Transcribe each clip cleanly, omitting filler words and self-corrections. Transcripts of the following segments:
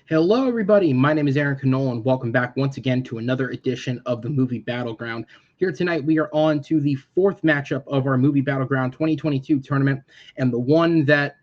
Hello, everybody. My name is Aaron Canola, and welcome back once again to another edition of the Movie Battleground. Here tonight, we are on to the fourth matchup of our Movie Battleground 2022 tournament, and the one that,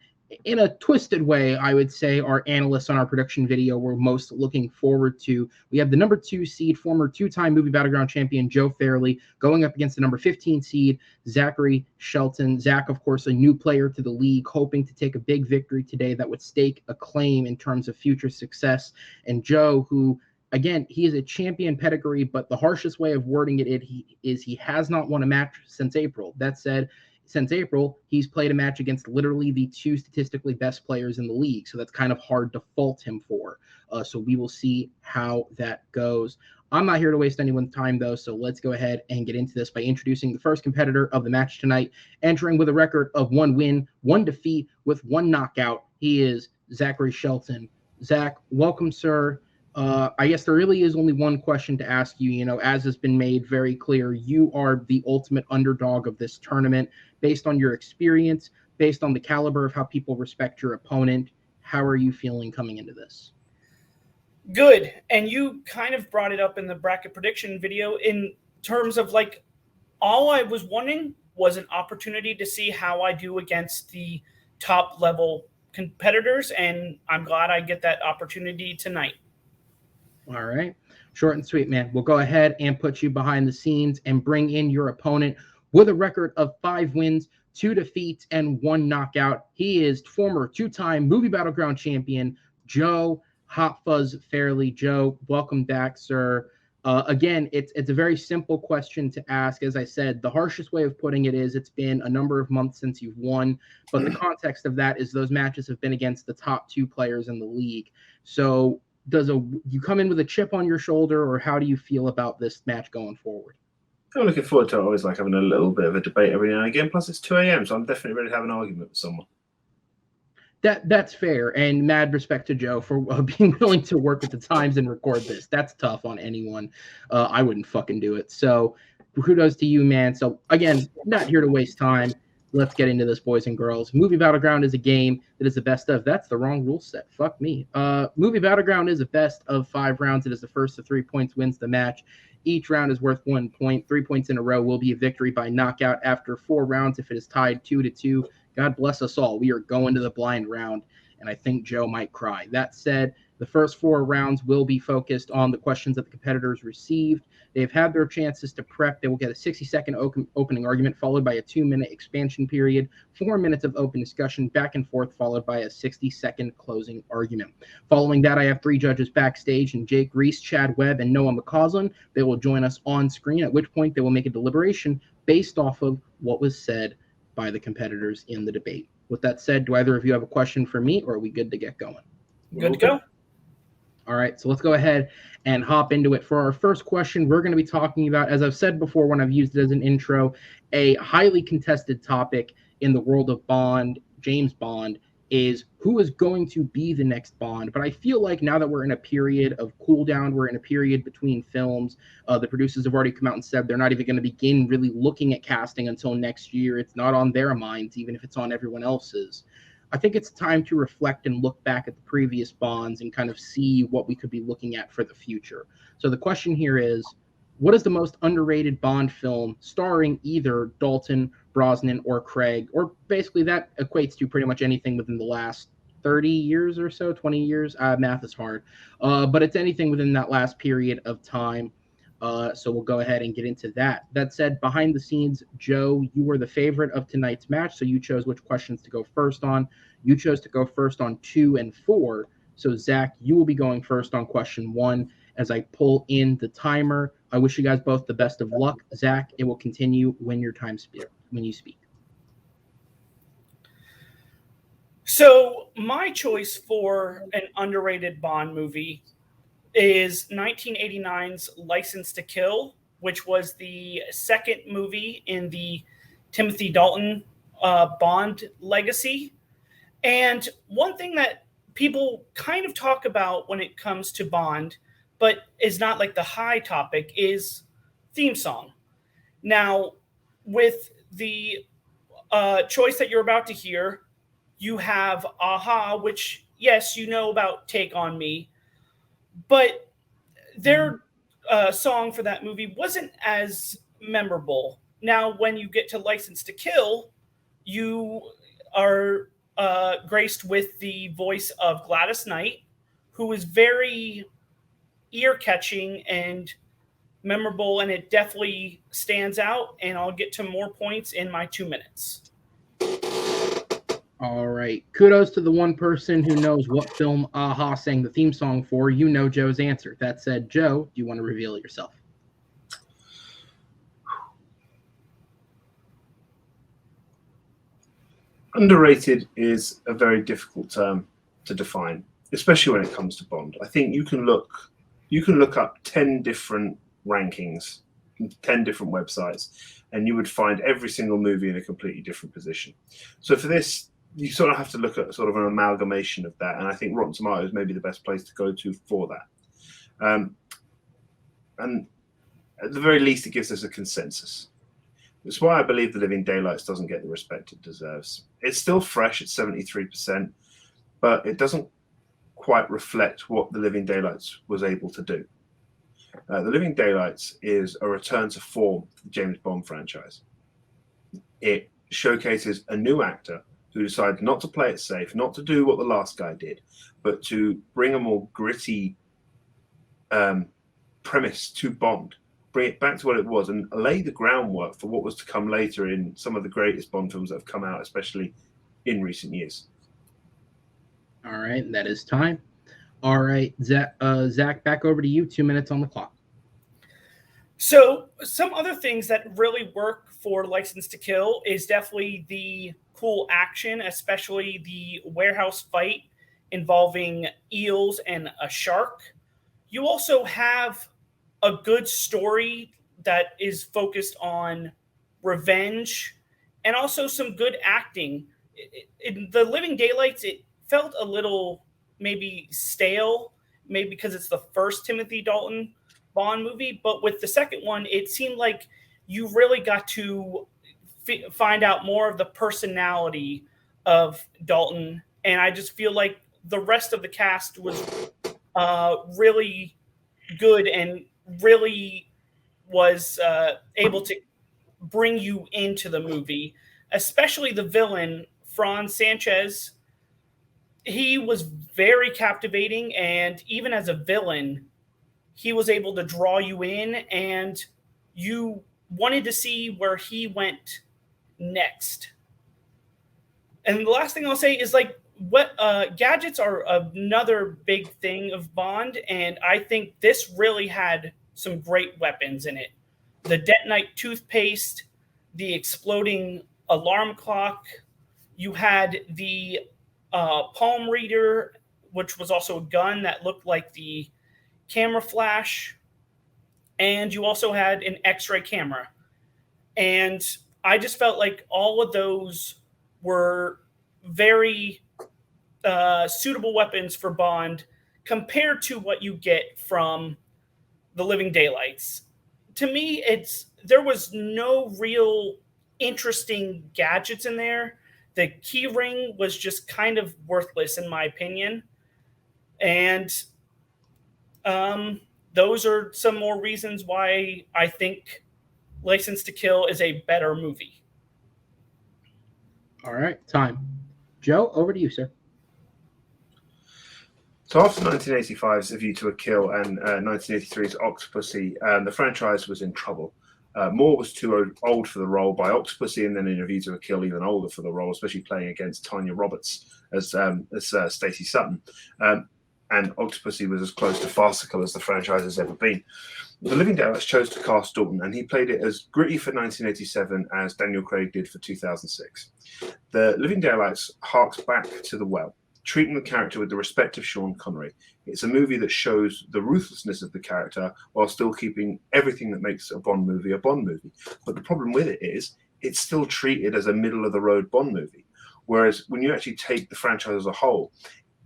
in a twisted way, I would say our analysts on our production video were most looking forward to. We have the number 2 seed, former two-time Movie Battleground champion Joe Farrelly, going up against the number 15 seed, Zachary Shelton. Zach, of course, a new player to the league, hoping to take a big victory today that would stake a claim in terms of future success. And Joe, who, again, he is a champion pedigree, but the harshest way of wording it is he has not won a match since April. That said, since April, he's played a match against literally the 2 statistically best players in the league. So that's kind of hard to fault him for. So we will see how that goes. I'm not here to waste anyone's time, though, so let's go ahead and get into this by introducing the first competitor of the match tonight, entering with a record of 1 win, 1 defeat, with 1 knockout. He is Zachary Shelton. Zach, welcome, sir. I guess there really is only one question to ask you. You know, as has been made very clear, you are the ultimate underdog of this tournament based on your experience, based on the caliber of how people respect your opponent. How are you feeling coming into this? Good. And you kind of brought it up in the bracket prediction video in terms of, like, all I was wanting was an opportunity to see how I do against the top level competitors. And I'm glad I get that opportunity tonight. All right. Short and sweet, man. We'll go ahead and put you behind the scenes and bring in your opponent with a record of 5 wins, 2 defeats, and 1 knockout. He is former 2-time Movie Battleground champion, Joe Hot Fuzz Farrelly. Joe, welcome back, sir. Again, it's a very simple question to ask. As I said, the harshest way of putting it is it's been a number of months since you've won, but the context of that is those matches have been against the top 2 players in the league. So you come in with a chip on your shoulder, or how do you feel about this match going forward? I'm looking forward to it. I always like having a little bit of a debate every now and again. Plus, it's 2 a.m., so I'm definitely ready to have an argument with someone. That's fair, and mad respect to Joe for being willing to work with the times and record this. That's tough on anyone. I wouldn't fucking do it. So kudos to you, man. So again, not here to waste time. Let's get into this, boys and girls. Movie Battleground is a game that is the best of. That's the wrong rule set. Fuck me. Movie Battleground is a best of 5 rounds. It is the first of 3 points wins the match. Each round is worth 1 point. 3 points in a row will be a victory by knockout after 4 rounds. If it is tied 2-2, God bless us all. We are going to the blind round, and I think Joe might cry. That said, the first 4 rounds will be focused on the questions that the competitors received. They've had their chances to prep. They will get a 60-second opening argument followed by a 2-minute expansion period, 4 minutes of open discussion, back and forth, followed by a 60-second closing argument. Following that, I have 3 judges backstage, and Jake Reese, Chad Webb, and Noah McCausland. They will join us on screen, at which point they will make a deliberation based off of what was said by the competitors in the debate. With that said, do either of you have a question for me, or are we good to get going? Good to go. All right, so let's go ahead and hop into it. For our first question, we're going to be talking about, as I've said before when I've used it as an intro, a highly contested topic in the world of Bond, James Bond, is who is going to be the next Bond. But I feel like now that we're in a period of cool down, we're in a period between films, the producers have already come out and said they're not even going to begin really looking at casting until next year. It's not on their minds, even if it's on everyone else's. I think it's time to reflect and look back at the previous Bonds and kind of see what we could be looking at for the future. So the question here is, what is the most underrated Bond film starring either Dalton, Brosnan, or Craig? Or basically that equates to pretty much anything within the last 30 years or so, 20 years. Math is hard. But it's anything within that last period of time. So we'll go ahead and get into that. That said, behind the scenes, Joe, you were the favorite of tonight's match, so you chose which questions to go first on. You chose to go first on 2 and 4. So Zach, you will be going first on question 1 as I pull in the timer. I wish you guys both the best of luck. Zach, it will continue when you speak. So my choice for an underrated Bond movie is 1989's License to Kill, which was the second movie in the Timothy Dalton Bond legacy. And one thing that people kind of talk about when it comes to Bond, but is not like the high topic, is theme song. Now, with the choice that you're about to hear, you have Aha, which, yes, you know about Take On Me, but their song for that movie wasn't as memorable. Now, when you get to License to Kill, you are graced with the voice of Gladys Knight, who is very ear-catching and memorable, and it definitely stands out, and I'll get to more points in my 2 minutes. All right. Kudos to the one person who knows what film Aha sang the theme song for. You know Joe's answer. That said, Joe, do you want to reveal it yourself? Underrated is a very difficult term to define, especially when it comes to Bond. I think you can look up 10 different rankings, 10 different websites, and you would find every single movie in a completely different position. So for this, you sort of have to look at sort of an amalgamation of that, and I think Rotten Tomatoes may be the best place to go to for that. And at the very least, it gives us a consensus. That's why I believe The Living Daylights doesn't get the respect it deserves. It's still fresh at 73%, but it doesn't quite reflect what The Living Daylights was able to do. The Living Daylights is a return to form for the James Bond franchise. It showcases a new actor who decided not to play it safe, not to do what the last guy did, but to bring a more gritty premise to Bond, bring it back to what it was, and lay the groundwork for what was to come later in some of the greatest Bond films that have come out, especially in recent years. All right, that is time. All right, Zach, back over to you. 2 minutes on the clock. So some other things that really work for License to Kill is definitely the cool action, especially the warehouse fight involving eels and a shark. You also have a good story that is focused on revenge and also some good acting. In The Living Daylights, it felt a little maybe stale, maybe because it's the first Timothy Dalton Bond movie. But with the second one, it seemed like you really got to find out more of the personality of Dalton. And I just feel like the rest of the cast was really good and really was able to bring you into the movie, especially the villain, Franz Sanchez. He was very captivating, and even as a villain, he was able to draw you in, and you wanted to see where he went next. And the last thing I'll say is, like, what gadgets are another big thing of Bond, and I think this really had some great weapons in it. The detonite toothpaste, the exploding alarm clock. You had the palm reader, which was also a gun that looked like the camera flash. And you also had an X-ray camera. And I just felt like all of those were very suitable weapons for Bond compared to what you get from The Living Daylights. To me, there was no real interesting gadgets in there. The key ring was just kind of worthless, in my opinion. And those are some more reasons why I think License to Kill is a better movie. All right, time. Joe, over to you, sir. So after 1985's A View to a Kill and 1983's Octopussy, the franchise was in trouble. Moore was too old for the role by Octopussy, and then in A View to a Kill, even older for the role, especially playing against Tanya Roberts as Stacey Sutton. And Octopussy was as close to farcical as the franchise has ever been. The Living Daylights chose to cast Dalton, and he played it as gritty for 1987 as Daniel Craig did for 2006. The Living Daylights harks back to the well. treating the character with the respect of Sean Connery. It's a movie that shows the ruthlessness of the character while still keeping everything that makes a Bond movie a Bond movie. But the problem with it is it's still treated as a middle-of-the-road Bond movie. Whereas when you actually take the franchise as a whole,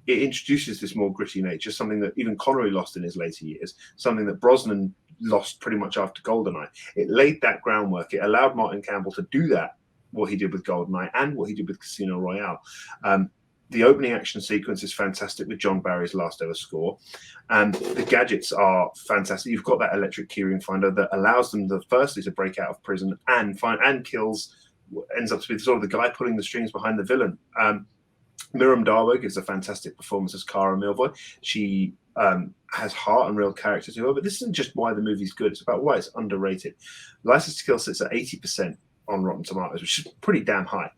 it introduces this more gritty nature, something that even Connery lost in his later years, something that Brosnan lost pretty much after GoldenEye. It laid that groundwork. It allowed Martin Campbell to do that, what he did with GoldenEye and what he did with Casino Royale. The opening action sequence is fantastic with John Barry's last ever score. And the gadgets are fantastic. You've got that electric keyring finder that allows them firstly to break out of prison and ends up to be sort of the guy pulling the strings behind the villain. Miriam Darwood gives a fantastic performance as Cara Milvoy. She has heart and real character to her, but this isn't just why the movie's good. It's about why it's underrated. License to Kill sits at 80% on Rotten Tomatoes, which is pretty damn high,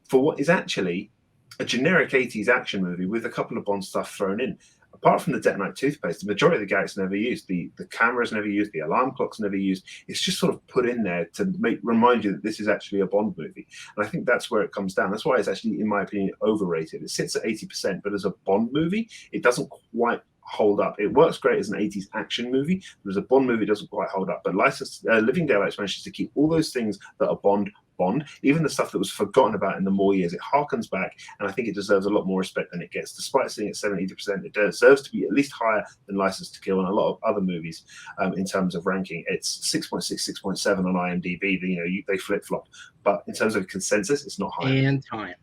for what is actually a generic 80s action movie with a couple of Bond stuff thrown in. Apart from the detonite toothpaste, the majority of the gadgets never used. The camera's never used. The alarm clock's never used. It's just sort of put in there to remind you that this is actually a Bond movie. And I think that's where it comes down. That's why it's actually, in my opinion, overrated. It sits at 80%, but as a Bond movie, it doesn't quite hold up. It works great as an 80s action movie, but as a Bond movie, it doesn't quite hold up. But Living Daylights manages to keep all those things that are Bond, even the stuff that was forgotten about in the more years. It harkens back, and I think it deserves a lot more respect than it gets. Despite sitting at 70%, it deserves to be at least higher than License to Kill and a lot of other movies in terms of ranking. It's 6.6, 6.7 on IMDb. They flip-flop. But in terms of consensus, it's not high. And time.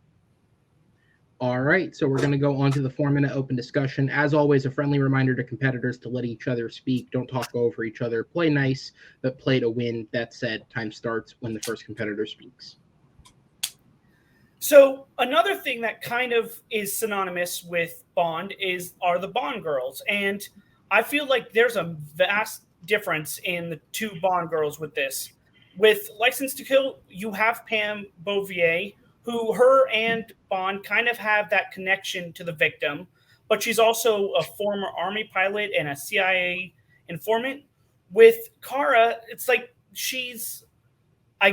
All right, so we're going to go on to the 4-minute open discussion. As always, a friendly reminder to competitors to let each other speak. Don't talk over each other. Play nice, but play to win. That said, time starts when the first competitor speaks. So another thing that kind of is synonymous with Bond are the Bond girls. And I feel like there's a vast difference in the two Bond girls with this. With License to Kill, you have Pam Bouvier, who her and Bond kind of have that connection to the victim, but she's also a former Army pilot and a CIA informant. With Cara, it's like she's a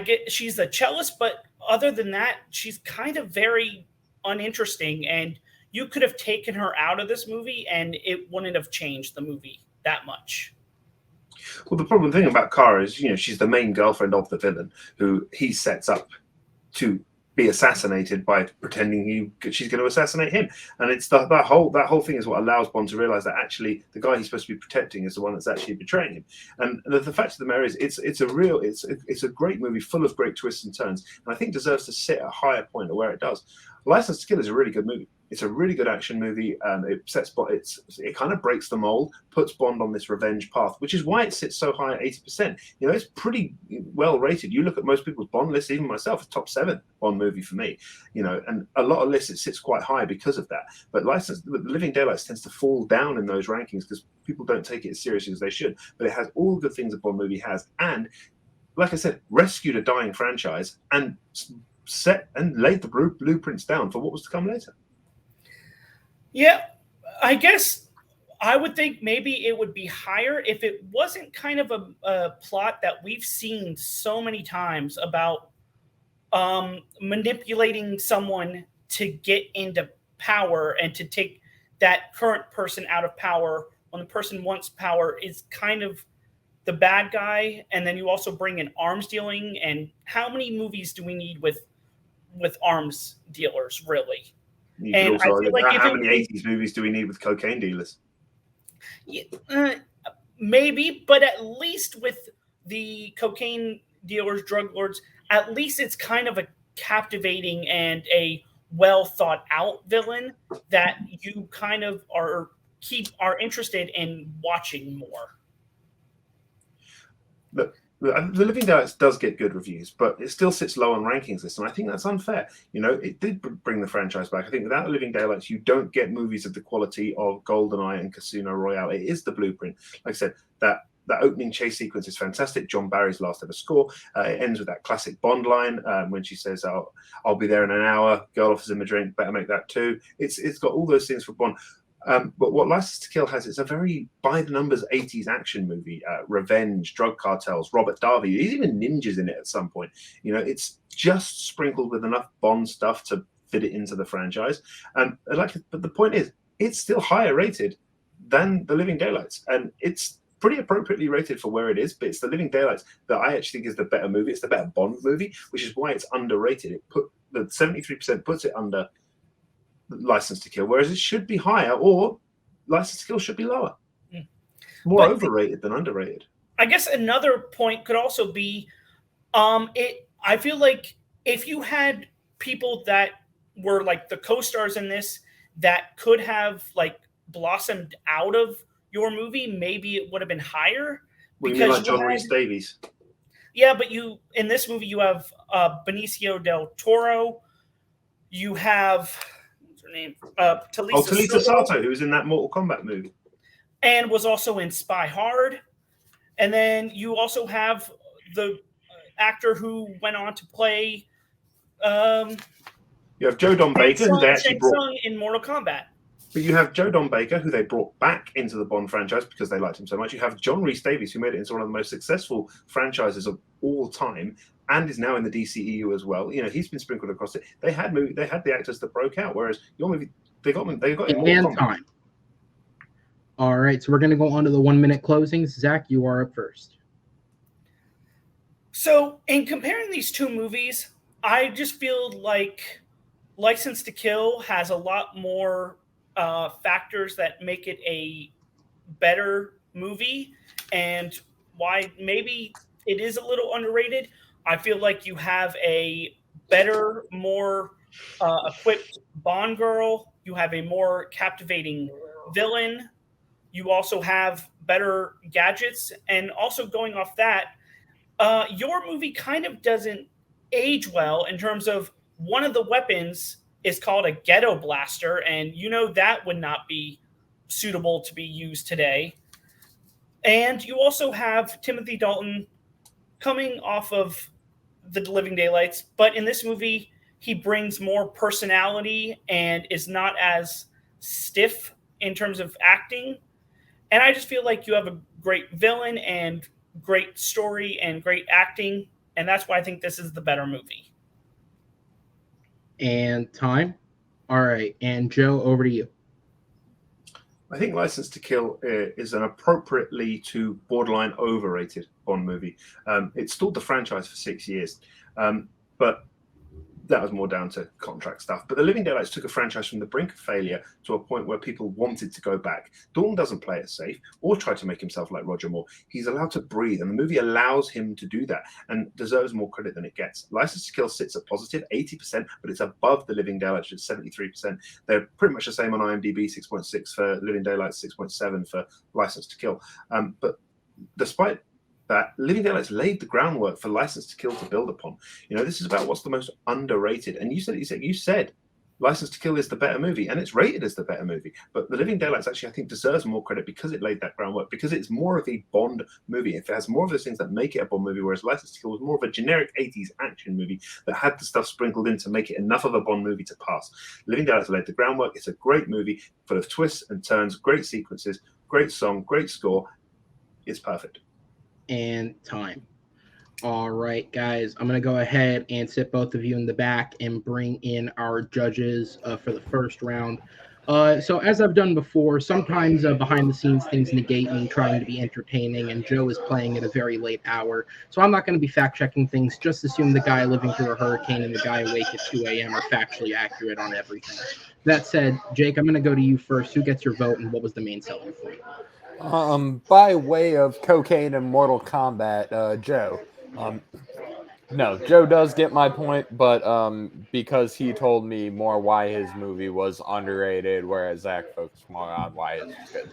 cellist, but other than that, she's kind of very uninteresting, and you could have taken her out of this movie and it wouldn't have changed the movie that much. Well, the problem thing about Cara is, she's the main girlfriend of the villain who he sets up to be assassinated by pretending she's going to assassinate him, and it's that whole thing is what allows Bond to realize that actually the guy he's supposed to be protecting is the one that's actually betraying him. And the fact of the matter is, it's a great movie full of great twists and turns, and I think deserves to sit at a higher point of where it does. License to Kill is a really good movie. It's a really good action movie. It kind of breaks the mold, puts Bond on this revenge path, which is why it sits so high at 80%. It's pretty well rated. You look at most people's Bond lists, even myself, it's top 7 Bond movie for me. And a lot of lists it sits quite high because of that. But Living Daylights tends to fall down in those rankings because people don't take it as seriously as they should. But it has all the good things a Bond movie has, and like I said, rescued a dying franchise and set and laid the blueprints down for what was to come later. Yeah, I guess I would think maybe it would be higher if it wasn't kind of a plot that we've seen so many times about manipulating someone to get into power and to take that current person out of power when the person wants power is kind of the bad guy. And then you also bring in arms dealing. And how many movies do we need with arms dealers, really? And how many 80s movies do we need with cocaine dealers? Maybe, but at least with the cocaine dealers, drug lords, at least it's kind of a captivating and a well thought out villain that you kind of are interested in watching more. Look, The Living Daylights does get good reviews, but it still sits low on rankings lists, and I think that's unfair. It did bring the franchise back. I think without Living Daylights, you don't get movies of the quality of GoldenEye and Casino Royale. It is the blueprint. Like I said, that opening chase sequence is fantastic. John Barry's last ever score. It ends with that classic Bond line when she says, "I'll be there in an hour." Girl offers him a drink. Better make that 2. It's got all those things for Bond. But what License to Kill has, it's a very by-the-numbers 80s action movie. Revenge, drug cartels, Robert Davi. There's even ninjas in it at some point. It's just sprinkled with enough Bond stuff to fit it into the franchise. But the point is, it's still higher rated than The Living Daylights, and it's pretty appropriately rated for where it is. But it's The Living Daylights that I actually think is the better movie. It's the better Bond movie, which is why it's underrated. It put the 73% puts it under License to Kill, whereas it should be higher, or License to Kill should be lower. More overrated than underrated. I guess another point could also be, I feel like if you had people that were like the co-stars in this that could have like blossomed out of your movie, maybe it would have been higher. Well, you mean like John Rhys Davies? Yeah, but in this movie you have Benicio del Toro. You have what's her name? Talisa Sato, who was in that Mortal Kombat movie, and was also in Spy Hard. And then you also have the actor who went on to play. You have Joe Don Baker, who they actually brought in Mortal Kombat. But you have Joe Don Baker, who they brought back into the Bond franchise because they liked him so much. You have John Rhys Davies, who made it into one of the most successful franchises of all time, and is now in the DCEU as well. You know, he's been sprinkled across it. They had the actors that broke out, whereas your movie they got in Mortal Kombat. Time. All right, so we're going to go on to the 1 minute closings. Zach, you are up first. So, in comparing these two movies, I just feel like License to Kill has a lot more factors that make it a better movie, and why maybe it is a little underrated. I feel like you have a better, more equipped Bond girl. You have a more captivating villain. You also have better gadgets. And also going off that, your movie kind of doesn't age well in terms of one of the weapons is called a ghetto blaster, and you know that would not be suitable to be used today. And you also have Timothy Dalton coming off of The Living Daylights, but in this movie, he brings more personality and is not as stiff in terms of acting. And I just feel like you have a great villain and great story and great acting, and that's why I think this is the better movie. And time. All right. And Joe, over to you. I think License to Kill is an appropriately to borderline overrated Bond movie. It stalled the franchise for 6 years, but that was more down to contract stuff. But The Living Daylights took a franchise from the brink of failure to a point where people wanted to go back. Dalton doesn't play it safe or try to make himself like Roger Moore. He's allowed to breathe, and the movie allows him to do that and deserves more credit than it gets. License to Kill sits at positive 80%, but it's above The Living Daylights at 73%. They're pretty much the same on IMDb, 6.6 for Living Daylights, 6.7 for License to Kill. But despite that, Living Daylights laid the groundwork for License to Kill to build upon. You know, this is about what's the most underrated. And you said License to Kill is the better movie, and it's rated as the better movie. But The Living Daylights actually, I think, deserves more credit because it laid that groundwork, because it's more of a Bond movie. It has more of those things that make it a Bond movie, whereas License to Kill was more of a generic 80s action movie that had the stuff sprinkled in to make it enough of a Bond movie to pass. Living Daylights laid the groundwork. It's a great movie full of twists and turns, great sequences, great song, great score. It's perfect. And time. All right, guys, I'm going to go ahead and sit both of you in the back and bring in our judges for the first round. So as I've done before, sometimes behind the scenes things negate me trying to be entertaining, and Joe is playing at a very late hour. So I'm not going to be fact checking things. Just assume the guy living through a hurricane and the guy awake at 2 a.m. are factually accurate on everything. That said, Jake, I'm going to go to you first. Who gets your vote, and what was the main selling point? By way of cocaine and Mortal Kombat, Joe. No, Joe does get my point, but because he told me more why his movie was underrated, whereas Zach focused more on why it's good.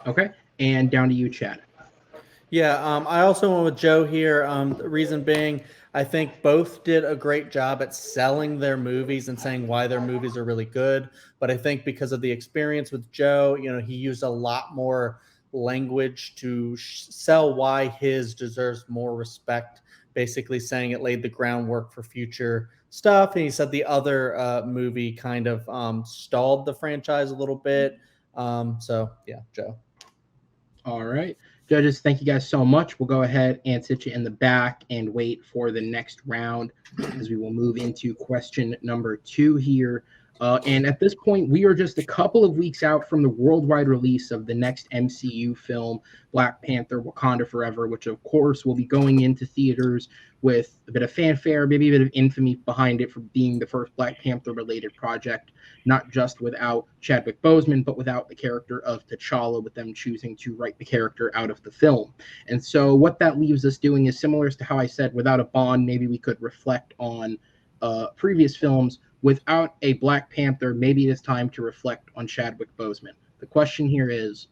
Okay, and down to you, Chad. Yeah, I also went with Joe here. The reason being, I think both did a great job at selling their movies and saying why their movies are really good. But I think because of the experience with Joe, you know, he used a lot more language to sell why his deserves more respect, basically saying it laid the groundwork for future stuff. And he said the other movie kind of stalled the franchise a little bit. So, yeah, Joe. All right. Judges, thank you guys so much. We'll go ahead and sit you in the back and wait for the next round as we will move into question number 2 here. And at this point, we are just a couple of weeks out from the worldwide release of the next MCU film, Black Panther: Wakanda Forever, which of course will be going into theaters with a bit of fanfare, maybe a bit of infamy behind it for being the first Black Panther-related project, not just without Chadwick Boseman, but without the character of T'Challa, with them choosing to write the character out of the film. And so what that leaves us doing is similar to how I said, without a Bond, maybe we could reflect on previous films. Without a Black Panther, maybe it is time to reflect on Chadwick Boseman. The question here is,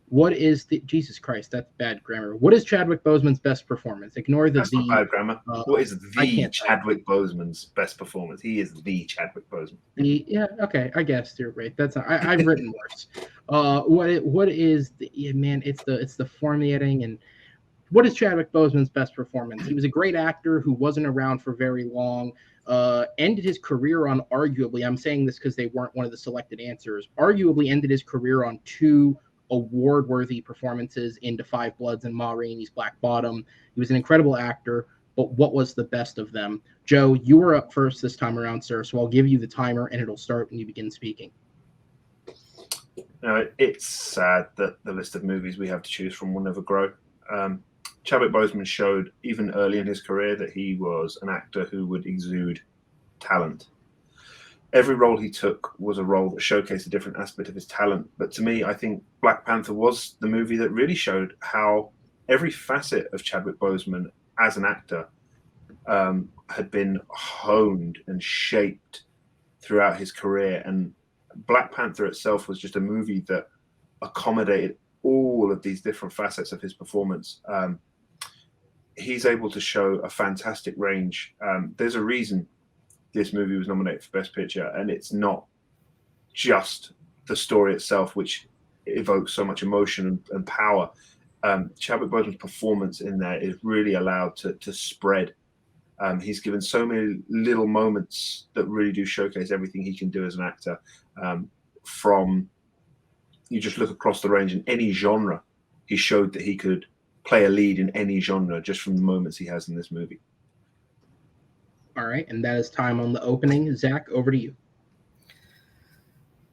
what is the Jesus Christ? That's bad grammar. What is Chadwick Boseman's best performance? Ignore the That's not bad grammar. What is the Chadwick Boseman's best performance? He is the Chadwick Boseman. Yeah, okay, I guess you're right. That's I've written worse. What is the man? It's the formatting. And what is Chadwick Boseman's best performance? He was a great actor who wasn't around for very long. Ended his career on arguably, I'm saying this because they weren't one of the selected answers, arguably ended his career on 2 award-worthy performances in Da 5 Bloods and Ma Rainey's Black Bottom. He was an incredible actor, but what was the best of them? Joe, you were up first this time around, sir, so I'll give you the timer and it'll start when you begin speaking. It's sad that the list of movies we have to choose from will never grow. Chadwick Boseman showed even early in his career that he was an actor who would exude talent. Every role he took was a role that showcased a different aspect of his talent. But to me, I think Black Panther was the movie that really showed how every facet of Chadwick Boseman as an actor had been honed and shaped throughout his career. And Black Panther itself was just a movie that accommodated all of these different facets of his performance. He's able to show a fantastic range. There's a reason this movie was nominated for Best Picture, and it's not just the story itself, which evokes so much emotion and power. Chadwick Boseman's performance in there is really allowed to spread. He's given so many little moments that really do showcase everything he can do as an actor. From you just look across the range in any genre, he showed that he could play a lead in any genre just from the moments he has in this movie. All right, and that is time on the opening. Zach, over to you.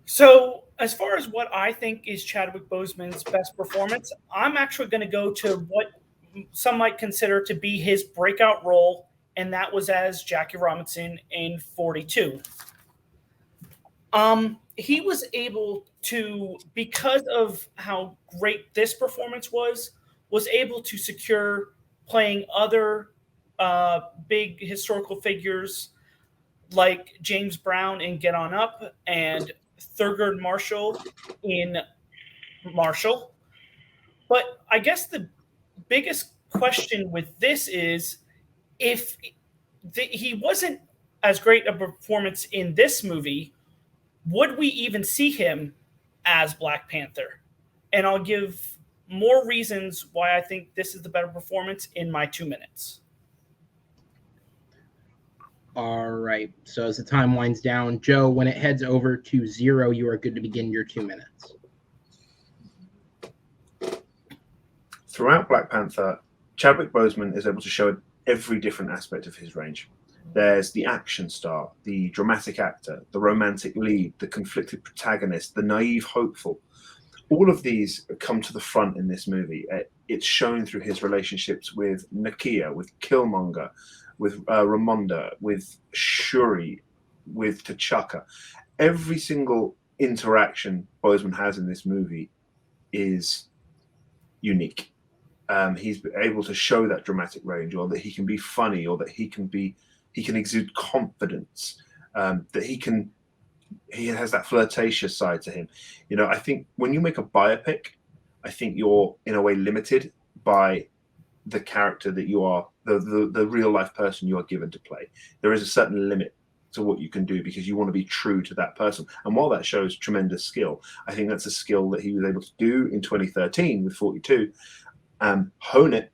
So, as far as what I think is Chadwick Boseman's best performance, I'm actually going to go to what some might consider to be his breakout role, and that was as Jackie Robinson in 42. He was able to, because of how great this performance was able to secure playing other big historical figures like James Brown in Get On Up and Thurgood Marshall in Marshall. But I guess the biggest question with this is, if he wasn't as great a performance in this movie, would we even see him as Black Panther? And I'll give more reasons why I think this is the better performance in my 2 minutes. All right. So as the time winds down, Joe, when it heads over to 0, you are good to begin your 2 minutes. Throughout Black Panther, Chadwick Boseman is able to show every different aspect of his range. There's the action star, the dramatic actor, the romantic lead, the conflicted protagonist, the naive hopeful. All of these come to the front in this movie. It's shown through his relationships with Nakia, with Killmonger, with Ramonda, with Shuri, with T'Chaka. Every single interaction Boseman has in this movie is unique. He's able to show that dramatic range, or that he can be funny, or that he can exude confidence, that he has that flirtatious side to him. You know, I think when you make a biopic, I think you're in a way limited by the character that you are, the real life person you are given to play. There is a certain limit to what you can do because you want to be true to that person. And while that shows tremendous skill, I think that's a skill that he was able to do in 2013 with 42, hone it,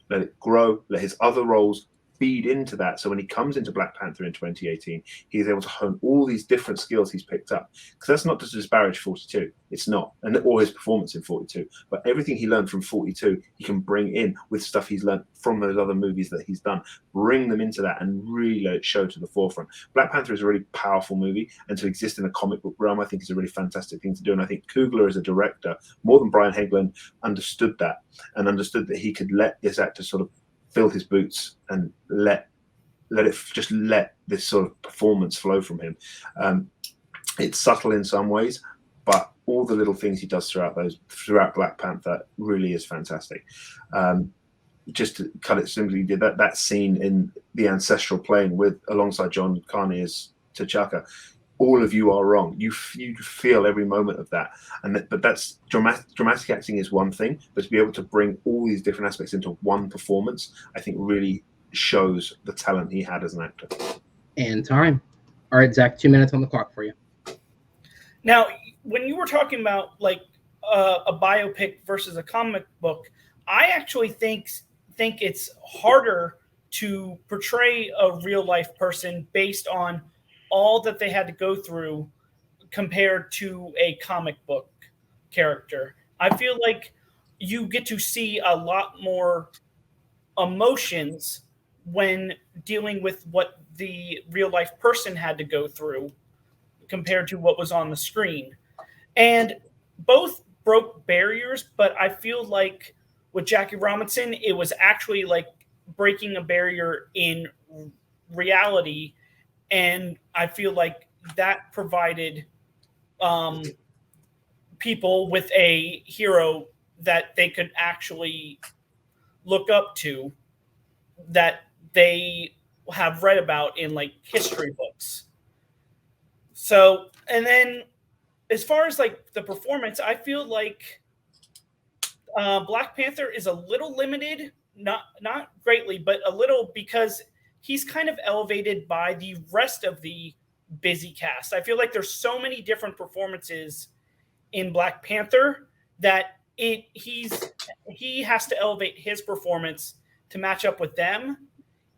let it grow, let his other roles feed into that. So when he comes into Black Panther in 2018, he's able to hone all these different skills he's picked up. Because that's not to disparage 42. It's not. And or his performance in 42. But everything he learned from 42, he can bring in with stuff he's learned from those other movies that he's done. Bring them into that and really let it show to the forefront. Black Panther is a really powerful movie. And to exist in a comic book realm, I think is a really fantastic thing to do. And I think Coogler as a director, more than Brian Hageland, understood that and understood that he could let this actor sort of fill his boots and let this sort of performance flow from him. It's subtle in some ways, but all the little things he does throughout Black Panther really is fantastic. Just to cut it simply, did that scene in the ancestral plane alongside John Carney as T'Chaka. All of you are wrong. You feel every moment of that, but that's dramatic acting is one thing, but to be able to bring all these different aspects into one performance, I think really shows the talent he had as an actor. And time. All right, Zach, 2 minutes on the clock for you. Now, when you were talking about like a biopic versus a comic book, I actually think it's harder to portray a real life person based on all that they had to go through compared to a comic book character. I feel like you get to see a lot more emotions when dealing with what the real life person had to go through compared to what was on the screen. And both broke barriers, but I feel like with Jackie Robinson, it was actually like breaking a barrier in reality. And I feel like that provided people with a hero that they could actually look up to, that they have read about in like history books. So, and then as far as like the performance, I feel like Black Panther is a little limited, not greatly, but a little, because he's kind of elevated by the rest of the busy cast. I feel like there's so many different performances in Black Panther that he has to elevate his performance to match up with them.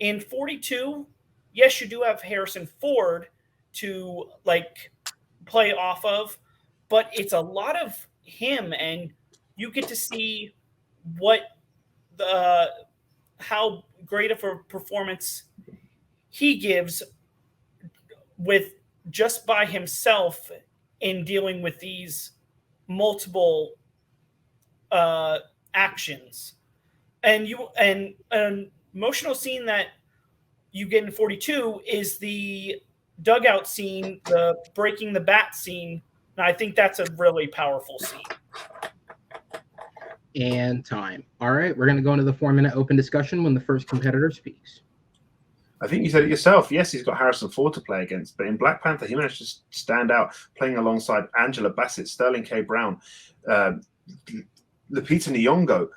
In 42, yes, you do have Harrison Ford to like play off of, but it's a lot of him, and you get to see how great of a performance he gives with just by himself in dealing with these multiple actions. And an emotional scene that you get in 42 is the dugout scene, the breaking the bat scene. And I think that's a really powerful scene. And time. All right, we're going to go into the 4-minute open discussion when the first competitor speaks. I think you said it yourself. Yes, he's got Harrison Ford to play against, but in Black Panther, he managed to stand out playing alongside Angela Bassett, Sterling K. Brown, Lupita Nyong'o,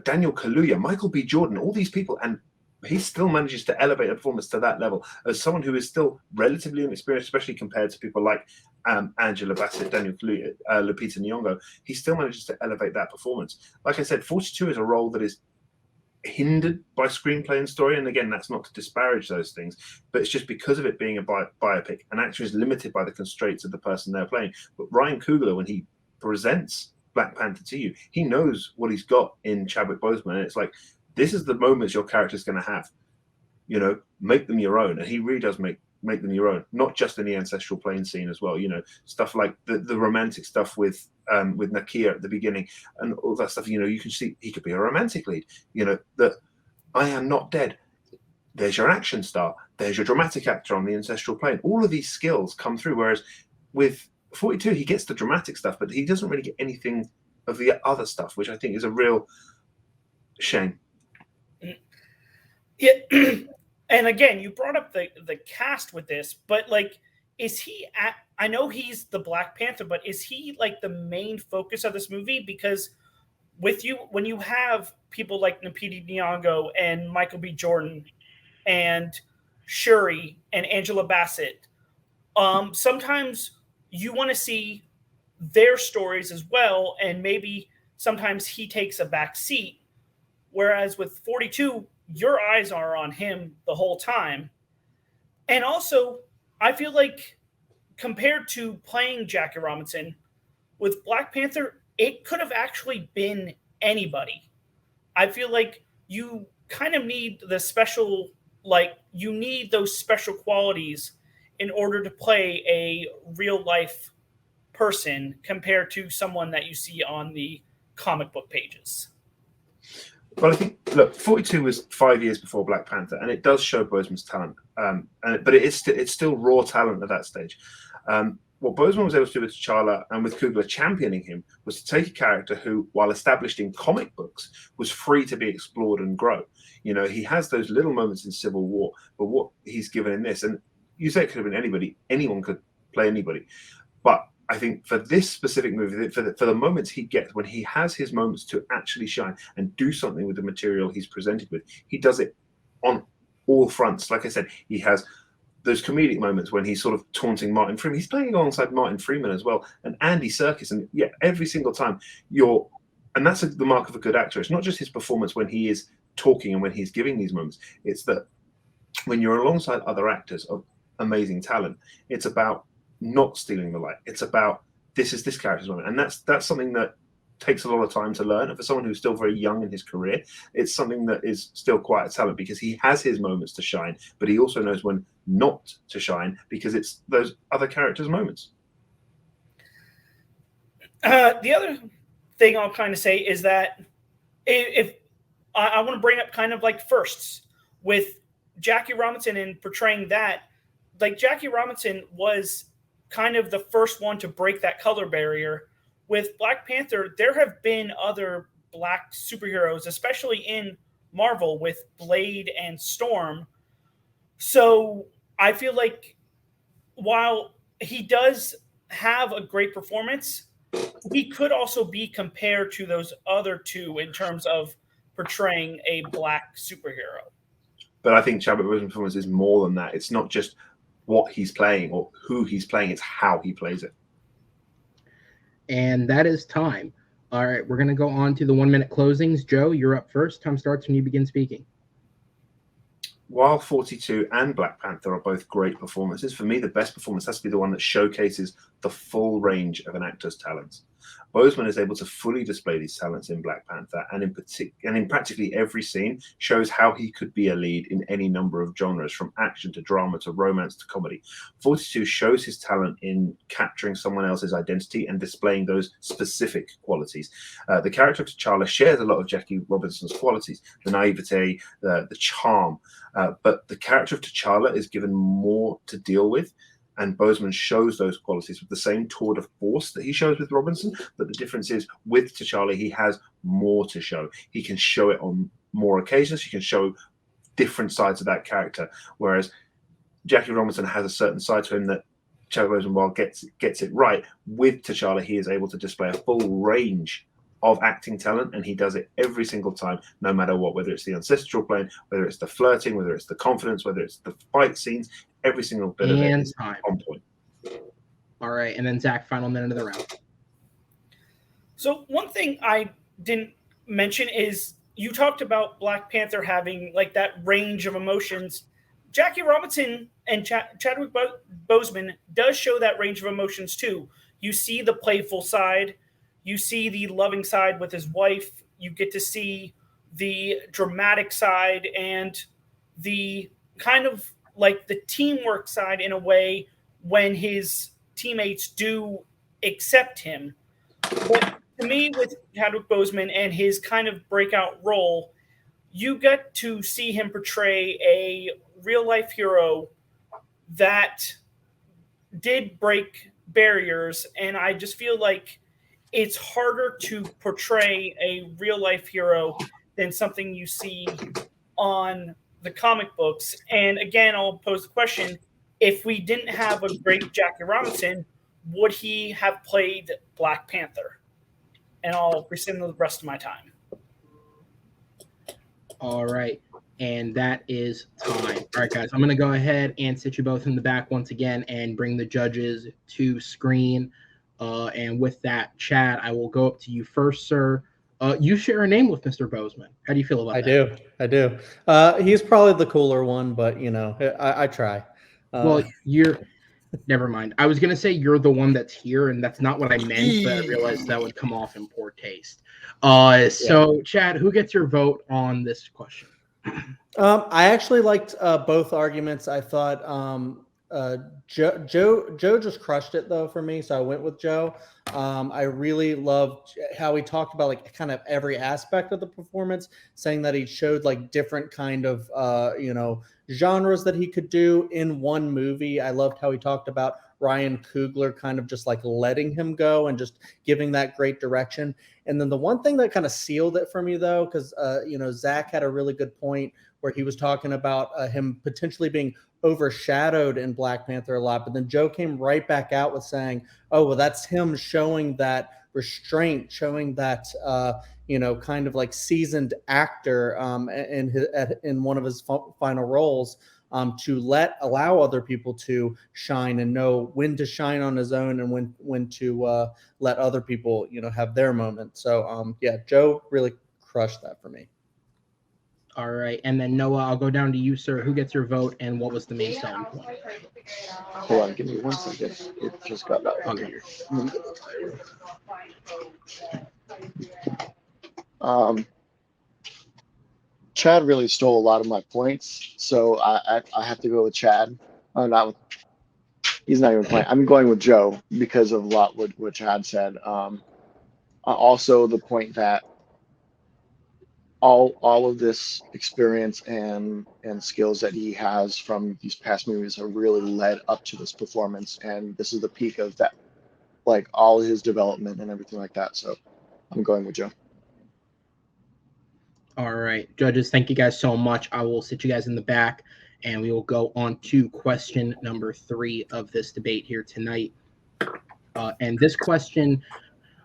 Daniel Kaluuya, Michael B. Jordan, all these people, and he still manages to elevate a performance to that level as someone who is still relatively inexperienced, especially compared to people like Angela Bassett, Daniel Kaluuya, Lupita Nyong'o. He still manages to elevate that performance. Like I said, 42 is a role that is hindered by screenplay and story, and again, that's not to disparage those things, but it's just because of it being a biopic, an actor is limited by the constraints of the person they're playing. But Ryan Coogler, when he presents Black Panther to you, he knows what he's got in Chadwick Boseman, and it's like, this is the moments your character's going to have, make them your own. And he really does make them your own, not just in the ancestral plane scene as well, stuff like the romantic stuff with Nakia at the beginning and all that stuff. You can see he could be a romantic lead, that I am not dead. There's your action star. There's your dramatic actor on the ancestral plane. All of these skills come through. Whereas with 42, he gets the dramatic stuff, but he doesn't really get anything of the other stuff, which I think is a real shame. Yeah. And again, you brought up the cast with this, but like, is he I know he's the Black Panther, but is he like the main focus of this movie? Because when you have people like Lupita Nyong'o and Michael B. Jordan and Shuri and Angela Bassett, sometimes you want to see their stories as well, and maybe sometimes he takes a back seat. Whereas with 42, your eyes are on him the whole time. And also, I feel like compared to playing Jackie Robinson with Black Panther, it could have actually been anybody. I feel like you kind of need the special, like, you need those special qualities in order to play a real life person compared to someone that you see on the comic book pages. But I think, look, 42 was 5 years before Black Panther, and it does show Boseman's talent. But it's still raw talent at that stage. What Boseman was able to do with T'Challa and with Coogler championing him was to take a character who, while established in comic books, was free to be explored and grow. You know, he has those little moments in Civil War, but what he's given in this, and you say it could have been anybody, anyone could play anybody. But I think for this specific movie, for the moments he gets, when he has his moments to actually shine and do something with the material he's presented with, he does it on all fronts. Like I said, he has those comedic moments when he's sort of taunting Martin Freeman. He's playing alongside Martin Freeman as well, and Andy Serkis. And yeah, every single time and that's the mark of a good actor. It's not just his performance when he is talking and when he's giving these moments. It's that when you're alongside other actors of amazing talent, it's about not stealing the light. It's about this is this character's moment, and that's something that takes a lot of time to learn. And for someone who's still very young in his career, it's something that is still quite a talent, because he has his moments to shine, but he also knows when not to shine, because it's those other characters' moments. The other thing I'll kind of say is that if I want to bring up kind of like firsts with Jackie Robinson and portraying that, like Jackie Robinson was kind of the first one to break that color barrier. With Black Panther, there have been other Black superheroes, especially in Marvel with Blade and Storm. So I feel like while he does have a great performance, he could also be compared to those other two in terms of portraying a Black superhero. But I think Chadwick Boseman's performance is more than that. It's not just what he's playing or who he's playing, it's how he plays it. And that is time. All right, we're going to go on to the 1 minute closings. Joe, you're up first. Time starts when you begin speaking. While 42 and Black Panther are both great performances, for me, the best performance has to be the one that showcases the full range of an actor's talents. Boseman is able to fully display these talents in Black Panther, and in practically every scene shows how he could be a lead in any number of genres, from action to drama to romance to comedy. 42 shows his talent in capturing someone else's identity and displaying those specific qualities. The character of T'Challa shares a lot of Jackie Robinson's qualities, the naivete, the charm, but the character of T'Challa is given more to deal with. And Boseman shows those qualities with the same tour de force that he shows with Robinson. But the difference is, with T'Challa, he has more to show. He can show it on more occasions. He can show different sides of that character. Whereas Jackie Robinson has a certain side to him that Chadwick Boseman, while gets it right, with T'Challa, he is able to display a full range of acting talent, and he does it every single time, no matter what, whether it's the ancestral plane, whether it's the flirting, whether it's the confidence, whether it's the fight scenes. Every single bit of it is on point. All right, and then Zach, final minute of the round. So one thing I didn't mention is you talked about Black Panther having like that range of emotions. Jackie Robinson and Chadwick Boseman does show that range of emotions too. You see the playful side, you see the loving side with his wife, you get to see the dramatic side and the kind of like the teamwork side in a way when his teammates do accept him. But to me, with Chadwick Boseman and his kind of breakout role, you get to see him portray a real-life hero that did break barriers, and I just feel like it's harder to portray a real-life hero than something you see on the comic books. And again, I'll pose the question, if we didn't have a great Jackie Robinson, would he have played Black Panther? And I'll rescind the rest of my time. All right, and that is time. All right, guys, I'm going to go ahead and sit you both in the back once again and bring the judges to screen. And with that, Chad, I will go up to you first, sir. You share a name with Mr. Bozeman. How do you feel about that? I do. He's probably the cooler one, but I try. Well, you're never mind. I was gonna say you're the one that's here, and that's not what I meant, but I realized that would come off in poor taste. So Chad, who gets your vote on this question? I actually liked both arguments. I thought Joe just crushed it though for me, so I went with Joe. I really loved how he talked about like kind of every aspect of the performance, saying that he showed like different kind of genres that he could do in one movie. I loved how he talked about Ryan Coogler kind of just like letting him go and just giving that great direction. And then the one thing that kind of sealed it for me though, because Zach had a really good point where he was talking about him potentially being overshadowed in Black Panther a lot, but then Joe came right back out with saying, oh, well, that's him showing that restraint, showing that kind of like seasoned actor in one of his final roles, to allow other people to shine and know when to shine on his own and when to let other people have their moment. So Joe really crushed that for me. All right, and then Noah, I'll go down to you, sir. Who gets your vote, and what was the main selling point? Hold on, give me 1 second. It just got back over here. Chad really stole a lot of my points, so I have to go with Chad. He's not even playing. I'm going with Joe because of a lot what Chad said. Also, the point that all of this experience and skills that he has from these past movies have really led up to this performance, and this is the peak of that, like all his development and everything like that. So I'm going with Joe. All right, judges, thank you guys so much. I will sit you guys in the back, and we will go on to question number 3 of this debate here tonight. And this question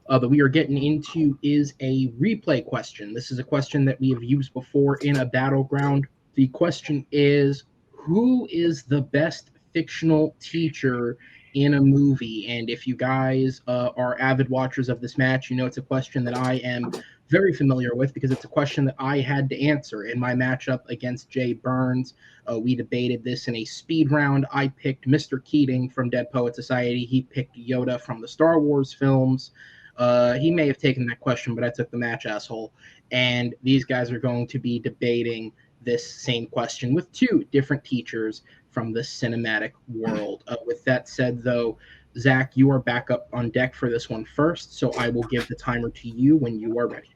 that we are getting into is a replay question. This is a question that we have used before in a battleground. The question is, who is the best fictional teacher in a movie? And if you guys are avid watchers of this match, it's a question that I am very familiar with because it's a question that I had to answer in my matchup against Jay Burns. We debated this in a speed round. I picked Mr. Keating from Dead Poet Society. He picked Yoda from the Star Wars films. He may have taken that question, but I took the match, asshole. And these guys are going to be debating this same question with 2 different teachers from the cinematic world. With that said, though, Zach, you are back up on deck for this one first, so I will give the timer to you when you are ready.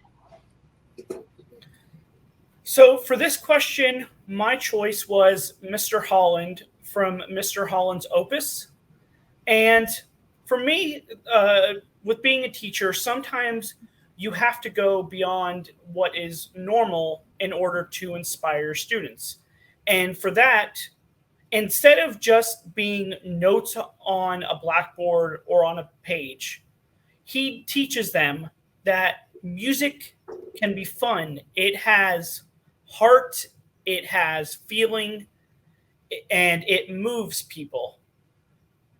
So for this question, my choice was Mr. Holland from Mr. Holland's Opus. And for me, with being a teacher, sometimes you have to go beyond what is normal in order to inspire students. And for that, instead of just being notes on a blackboard or on a page, he teaches them that music can be fun. It has heart, it has feeling, and it moves people.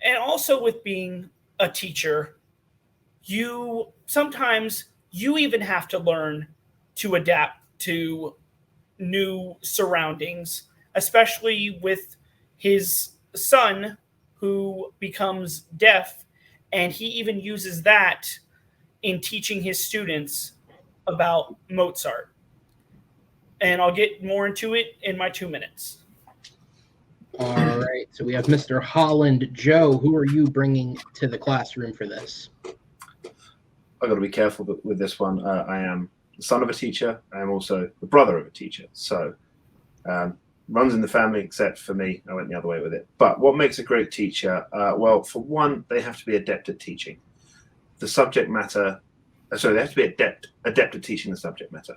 And also with being a teacher, sometimes you even have to learn to adapt to new surroundings, especially with his son who becomes deaf, and he even uses that in teaching his students about Mozart. And I'll get more into it in my 2 minutes. All right, so we have Mr. Holland. Joe, who are you bringing to the classroom for this? I've got to be careful with this one. I am the son of a teacher. I am also the brother of a teacher. So runs in the family, except for me. I went the other way with it. But what makes a great teacher? Well, for one, they have to be adept at teaching the subject matter. They have to be adept at teaching the subject matter.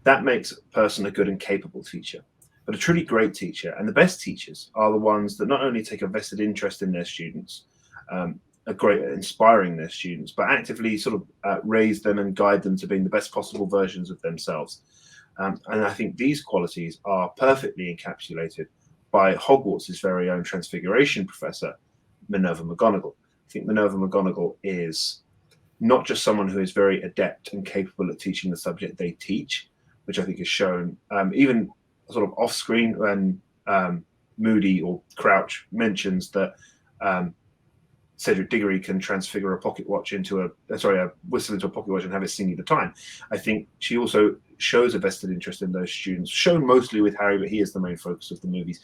That makes a person a good and capable teacher. But a truly great teacher, and the best teachers, are the ones that not only take a vested interest in their students, are great at inspiring their students, but actively sort of raise them and guide them to being the best possible versions of themselves. And I think these qualities are perfectly encapsulated by Hogwarts' very own Transfiguration professor, Minerva McGonagall. I think Minerva McGonagall is not just someone who is very adept and capable at teaching the subject they teach, which I think is shown even sort of off screen when Moody or Crouch mentions that Cedric Diggory can transfigure a pocket watch into a whistle into a pocket watch and have it sing you the time. I think she also shows a vested interest in those students, shown mostly with Harry, but he is the main focus of the movies,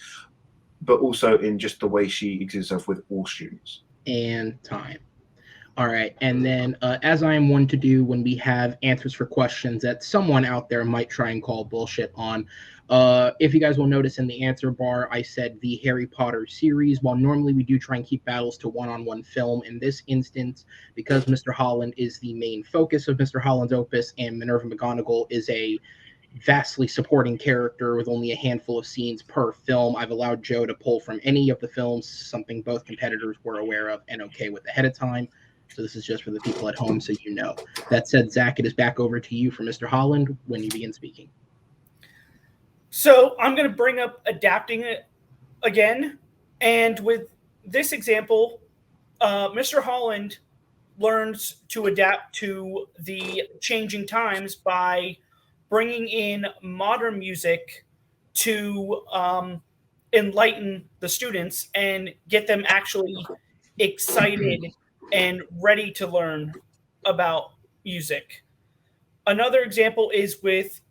but also in just the way she exhibits herself with all students. And time. All right. And then, as I am one to do when we have answers for questions that someone out there might try and call bullshit on, if you guys will notice in the answer bar, I said the Harry Potter series. While normally we do try and keep battles to one-on-one film, in this instance, because Mr. Holland is the main focus of Mr. Holland's opus and Minerva McGonagall is a vastly supporting character with only a handful of scenes per film, I've allowed Joe to pull from any of the films, something both competitors were aware of and okay with ahead of time. So this is just for the people at home, so you know. That said, Zach, it is back over to you for Mr. Holland when you begin speaking. So I'm going to bring up adapting it again. And with this example, Mr. Holland learns to adapt to the changing times by bringing in modern music to enlighten the students and get them actually excited and ready to learn about music. Another example is with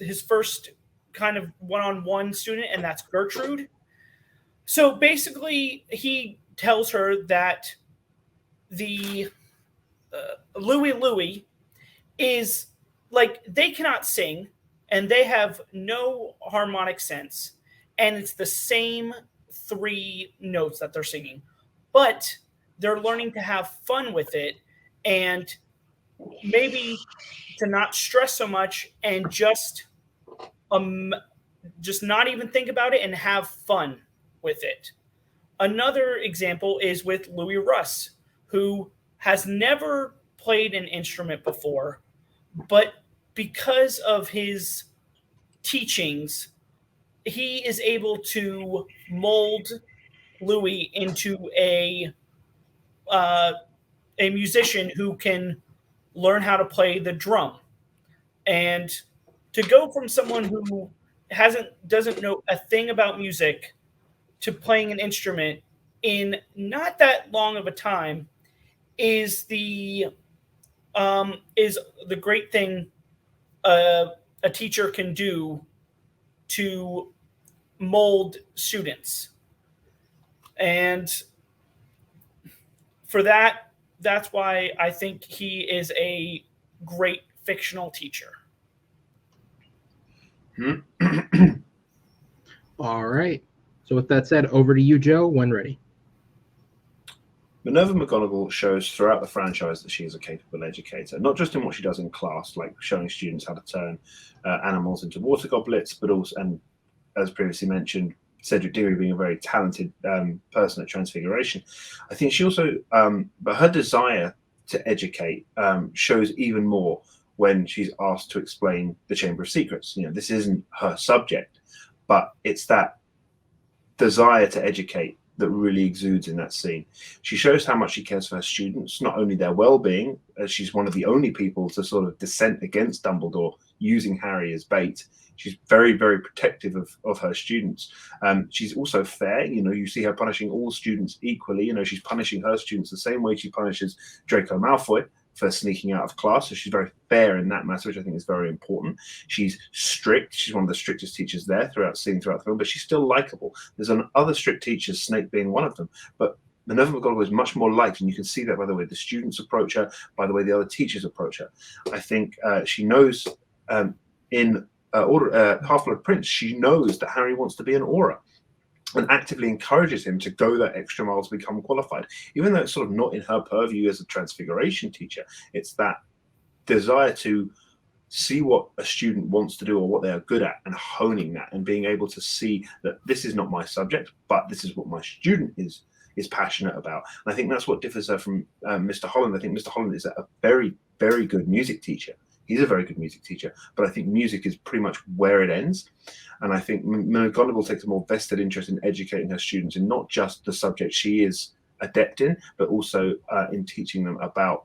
his first kind of one-on-one student, and that's Gertrude. So basically, he tells her that the Louie is like, they cannot sing and they have no harmonic sense, and it's the same 3 notes that they're singing, but they're learning to have fun with it and maybe to not stress so much and just not even think about it and have fun with it. Another example is with Louis Russ, who has never played an instrument before, but because of his teachings, he is able to mold Louis into a musician who can learn how to play the drum. And to go from someone who doesn't know a thing about music to playing an instrument in not that long of a time is the great thing a teacher can do to mold students. And for that's why I think he is a great fictional teacher. All right. So with that said, over to you, Joe, when ready. Minerva McGonagall shows throughout the franchise that she is a capable educator, not just in what she does in class, like showing students how to turn animals into water goblets, but also, and as previously mentioned, Cedric Diggory being a very talented person at Transfiguration. I think she also, but her desire to educate shows even more when she's asked to explain the Chamber of Secrets. You know, this isn't her subject, but it's that desire to educate that really exudes in that scene. She shows how much she cares for her students, not only their well-being, as she's one of the only people to sort of dissent against Dumbledore using Harry as bait. She's very, very protective of her students. She's also fair. You know, you see her punishing all students equally. You know, she's punishing her students the same way she punishes Draco Malfoy for sneaking out of class. So she's very fair in that matter, which I think is very important. She's strict. She's one of the strictest teachers there throughout the film, but she's still likable. There's other strict teachers, Snape being one of them, but Minerva McGonagall is much more liked, and you can see that by the way the students approach her, by the way the other teachers approach her. I think she knows in Half-Blood Prince, she knows that Harry wants to be an Auror and actively encourages him to go that extra mile to become qualified, even though it's sort of not in her purview as a Transfiguration teacher. It's that desire to see what a student wants to do or what they are good at and honing that and being able to see that this is not my subject, but this is what my student is passionate about. And I think that's what differs her from Mr. Holland. I think Mr. Holland is a very, very good music teacher. He's a very good music teacher, but I think music is pretty much where it ends. And I think McGonagall takes a more vested interest in educating her students in not just the subject she is adept in, but also in teaching them about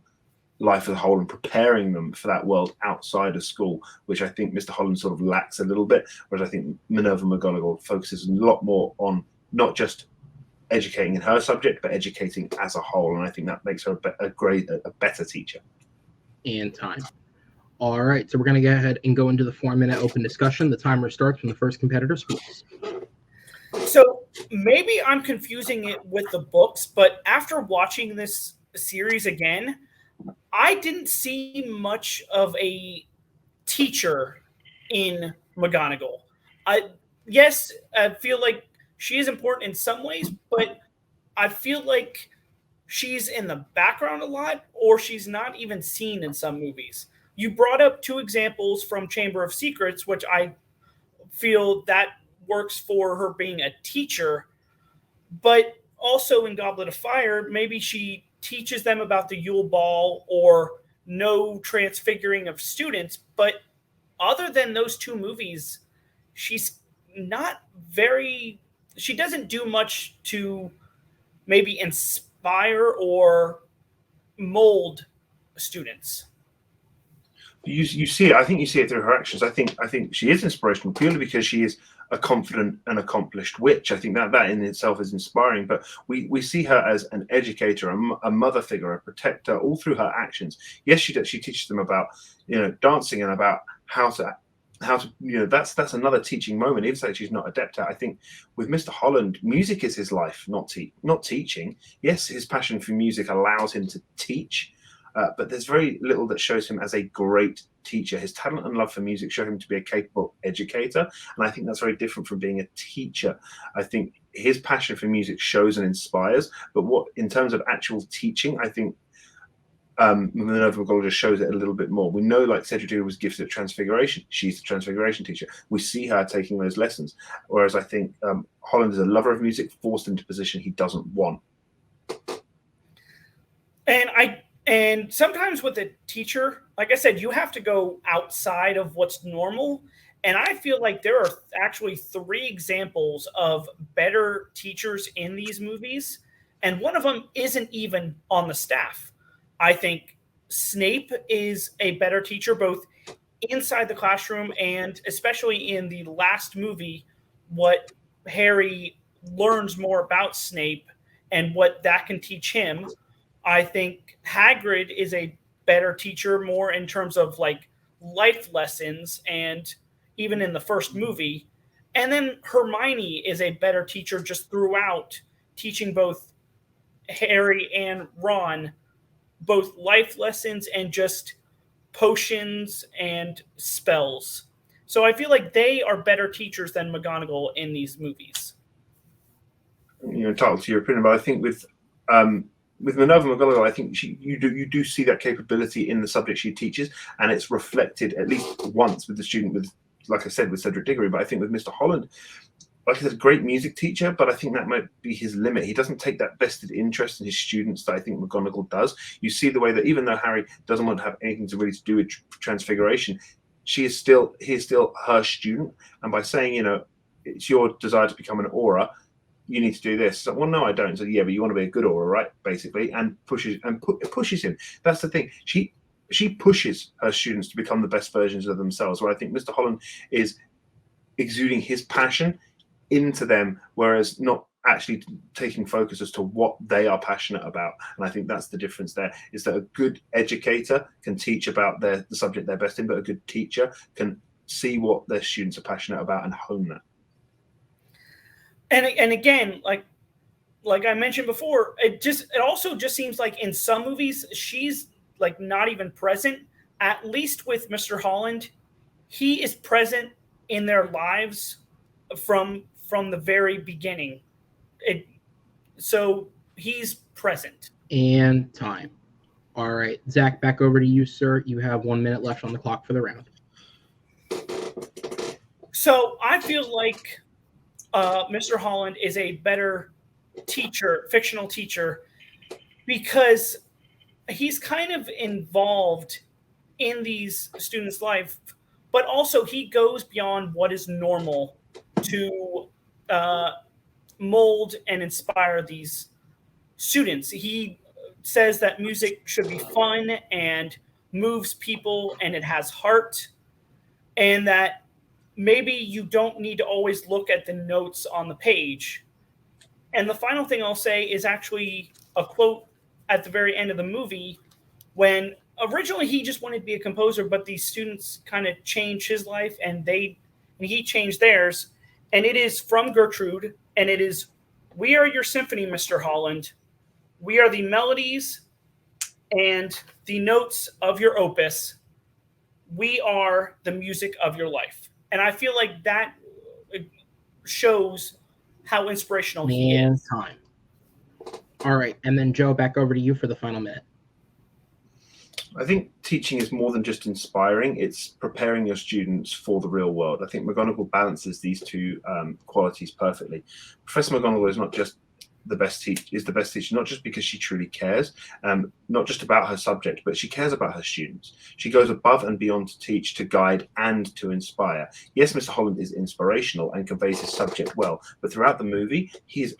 life as a whole and preparing them for that world outside of school, which I think Mr. Holland sort of lacks a little bit, whereas I think Minerva McGonagall focuses a lot more on not just educating in her subject, but educating as a whole, and I think that makes her a better teacher. And time. All right, so we're going to go ahead and go into the 4-minute open discussion. The timer starts when the first competitor speaks. So maybe I'm confusing it with the books, but after watching this series again, I didn't see much of a teacher in McGonagall. Yes, I feel like she is important in some ways, but I feel like she's in the background a lot, or she's not even seen in some movies. You brought up 2 examples from Chamber of Secrets, which I feel that works for her being a teacher, but also in Goblet of Fire, maybe she teaches them about the Yule Ball or no transfiguring of students, but other than those 2 movies, she's not very, she doesn't do much to maybe inspire or mold students. You see it. I think you see it through her actions. I think she is inspirational purely because she is a confident and accomplished witch. I think that in itself is inspiring. But we see her as an educator, a mother figure, a protector, all through her actions. Yes, she does. She teaches them about dancing and about how to that's another teaching moment. Even though she's not adept at, I think with Mr. Holland, music is his life, not teaching. Yes, his passion for music allows him to teach. But there's very little that shows him as a great teacher. His talent and love for music show him to be a capable educator, and I think that's very different from being a teacher. I think his passion for music shows and inspires, but what in terms of actual teaching, I think Minerva McGonagall just shows it a little bit more. We know, like Cedric Diggory was gifted at Transfiguration. She's the Transfiguration teacher. We see her taking those lessons, whereas I think Holland is a lover of music, forced into a position he doesn't want. And sometimes with a teacher, like I said, you have to go outside of what's normal. And I feel like there are actually 3 examples of better teachers in these movies. And one of them isn't even on the staff. I think Snape is a better teacher, both inside the classroom and especially in the last movie, what Harry learns more about Snape and what that can teach him. I think Hagrid is a better teacher, more in terms of like life lessons, and even in the first movie. And then Hermione is a better teacher just throughout, teaching both Harry and Ron both life lessons and just potions and spells. So I feel like they are better teachers than McGonagall in these movies. Entitled to your opinion, but I think with Minerva McGonagall, I think you do see that capability in the subject she teaches, and it's reflected at least once with the student, with, like I said, with Cedric Diggory. But I think with Mr. Holland, like I said, a great music teacher, but I think that might be his limit. He doesn't take that vested interest in his students that I think McGonagall does. You see the way that even though Harry doesn't want to have anything to really do with Transfiguration, he is still her student. And by saying, it's your desire to become an aura, you need to do this. So, well, no, I don't. So, yeah, but you want to be a good aura, right? Basically, and pushes him. That's the thing. She pushes her students to become the best versions of themselves. Where I think Mr. Holland is exuding his passion into them, whereas not actually taking focus as to what they are passionate about. And I think that's the difference there, is that a good educator can teach about the subject they're best in, but a good teacher can see what their students are passionate about and hone that. And again, like I mentioned before, it also just seems like in some movies she's like not even present. At least with Mr. Holland, he is present in their lives from the very beginning. So he's present. And time. All right, Zach, back over to you, sir. You have 1 minute left on the clock for the round. So I feel like Mr. Holland is a better teacher, fictional teacher, because he's kind of involved in these students' life, but also he goes beyond what is normal to mold and inspire these students. He says that music should be fun and moves people and it has heart, and that maybe you don't need to always look at the notes on the page. And the final thing I'll say is actually a quote at the very end of the movie when originally he just wanted to be a composer, but these students kind of changed his life and he changed theirs. And it is from Gertrude, and it is, "We are your symphony, Mr. Holland. We are the melodies and the notes of your opus. We are the music of your life." And I feel like that shows how inspirational he is. Time. All right. And then, Joe, back over to you for the final minute. I think teaching is more than just inspiring. It's preparing your students for the real world. I think McGonagall balances these two qualities perfectly. Professor McGonagall is not just the best teacher, not just because she truly cares, not just about her subject, but she cares about her students. She goes above and beyond to teach, to guide, and to inspire. Yes, Mr. Holland is inspirational and conveys his subject well, but throughout the movie, he is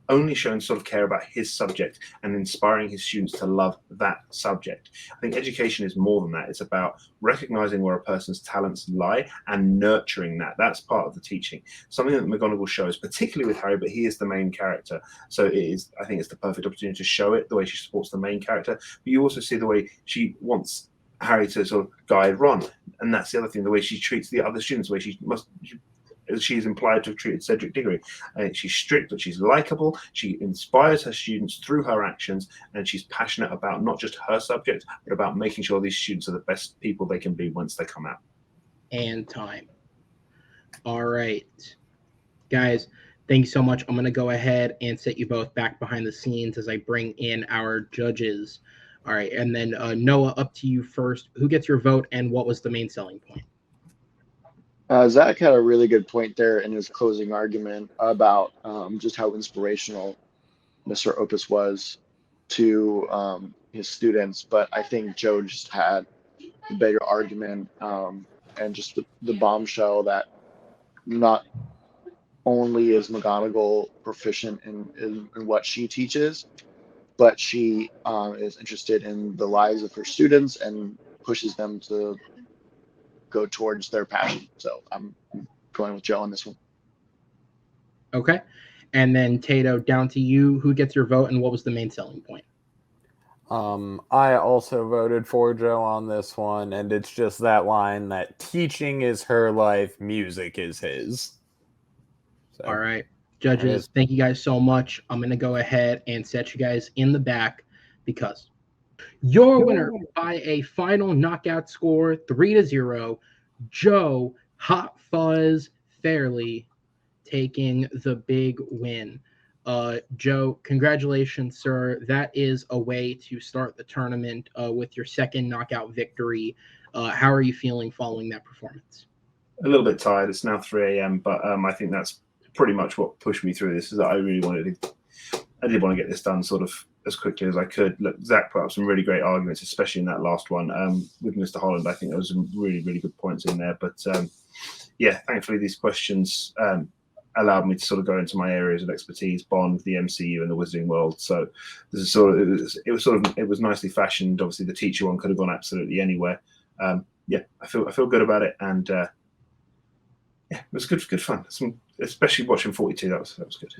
only showing sort of care about his subject and inspiring his students to love that subject. I think education is more than that. It's about recognizing where a person's talents lie and nurturing that. That's part of the teaching. Something that McGonagall shows, particularly with Harry, but he is the main character. So I think it's the perfect opportunity to show it, the way she supports the main character. But you also see the way she wants Harry to sort of guide Ron. And that's the other thing, the way she treats the other students, the way she's implied to have treated Cedric Diggory. She's strict, but she's likable. She inspires her students through her actions, and she's passionate about not just her subject, but about making sure these students are the best people they can be once they come out. And time. All right. Guys, thank you so much. I'm going to go ahead and set you both back behind the scenes as I bring in our judges. All right. And then Noah, up to you first. Who gets your vote, and what was the main selling point? Zach had a really good point there in his closing argument about just how inspirational Mr. Opus was to his students. But I think Joe just had a bigger argument and just the bombshell that not only is McGonagall proficient in what she teaches, but she is interested in the lives of her students and pushes them to go towards their passion. So I'm going with Joe on this one. Okay. And then Tato, down to you. Who gets your vote, and what was the main selling point? I also voted for Joe on this one, and it's just that line that teaching is her life, music is his. So, all right. Judges, thank you guys so much. I'm going to go ahead and set you guys in the back because your winner by a final knockout score, 3-0, Joe Hot Fuzz Farrelly taking the big win. Joe, congratulations, sir. That is a way to start the tournament with your second knockout victory. How are you feeling following that performance? A little bit tired. It's now 3 a.m., but I think that's pretty much what pushed me through this, is that I did want to get this done sort of as quickly as I could. Look, Zach put up some really great arguments, especially in that last one with Mr. Holland. I think there was some really, really good points in there. But yeah, thankfully these questions allowed me to sort of go into my areas of expertise: Bond, the MCU, and the Wizarding World. So this is it was nicely fashioned. Obviously, the teacher one could have gone absolutely anywhere. Yeah, I feel good about it, and yeah, it was good fun. Especially watching 42, that was good.